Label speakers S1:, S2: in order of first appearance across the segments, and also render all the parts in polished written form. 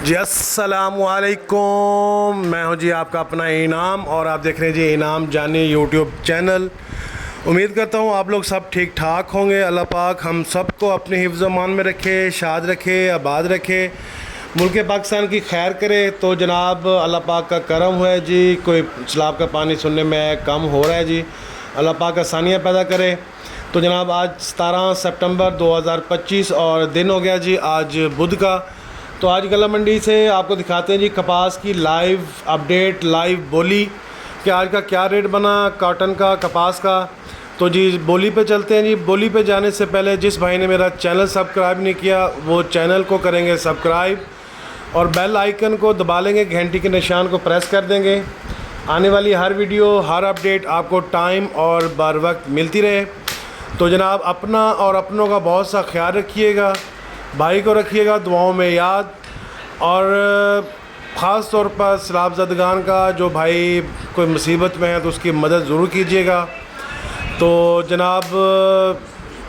S1: जी अस्सलामुअलैकुम, मैं हूं जी आपका अपना इनाम और आप देख रहे हैं जी इनाम जानी यूट्यूब चैनल। उम्मीद करता हूं आप लोग सब ठीक ठाक होंगे। अल्लाह पाक हम सबको अपने हिफ्ज़ मान में रखे, शाद रखे, आबाद रखे, मुल्क पाकिस्तान की खैर करे। तो जनाब अल्लाह पाक का करम हुआ है जी, कोई सैलाब का पानी सुनने में कम हो रहा है जी। अल्लाह पाक आसानियाँ पैदा करे। तो जनाब आज 17 सितंबर 2025 और दिन हो गया जी आज बुध का। तो आज गला मंडी से आपको दिखाते हैं जी कपास की लाइव अपडेट, लाइव बोली कि आज का क्या रेट बना कॉटन का, कपास का। तो जी बोली पे चलते हैं जी। बोली पे जाने से पहले जिस भाई ने मेरा चैनल सब्सक्राइब नहीं किया वो चैनल को करेंगे सब्सक्राइब और बेल आइकन को दबा लेंगे, घंटी के निशान को प्रेस कर देंगे। आने वाली हर वीडियो, हर अपडेट आपको टाइम और बर वक्त मिलती रहे। तो जनाब अपना और अपनों का बहुत सा ख्याल रखिएगा, भाई को रखिएगा दुआओं में याद, और ख़ास तौर पर सैलाबज़दगान का जो भाई कोई मुसीबत में है तो उसकी मदद ज़रूर कीजिएगा। तो जनाब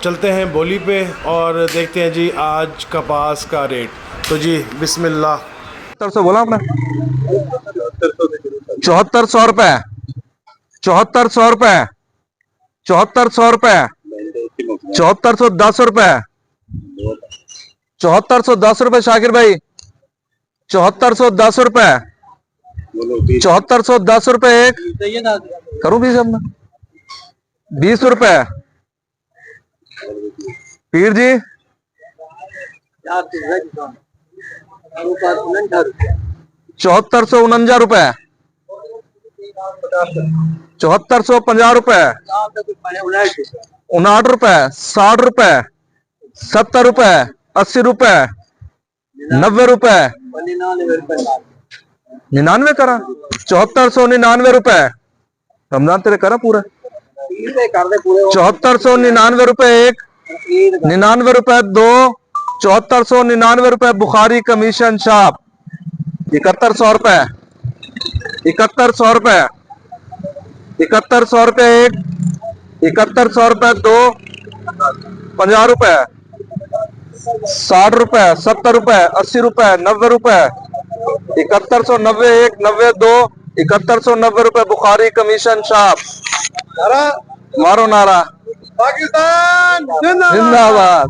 S1: चलते हैं बोली पे और देखते हैं जी आज कपास का रेट। तो जी बिस्मिल्लाह।
S2: 7400 बोला आपने? 7400 रुपए, 7400 रुपए, 7400 रुपए, 7410 रुपए, 7410 रुपए शाकिर भाई, 7410 रुपए, 7410 रुपए एक करूं 20 अपना 20 रुपए पीर जी, 7449 रुपए, 7450 रुपए, 59 रुपए, 60 रुपए, 70 रुपए, 80 रुपए, 90 रुपए, 99 करा, 7499 रुपए। रमजान तेरे करा पूरा 7499 रुपए एक, 99 रुपए दो, 7499 रुपए बुखारी कमीशन शाप, 7100 रुपए, 7100 रुपए, 7100 रुपए एक, 7100 रुपए दो, 50 रुपए, 60 रुपए, 70 रुपए, 80 रुपए, 90 रुपए, 7190 एक, 90 दो, 7190 रुपए बुखारी कमीशन शाप। मारो नारा पाकिस्तान जिंदाबाद।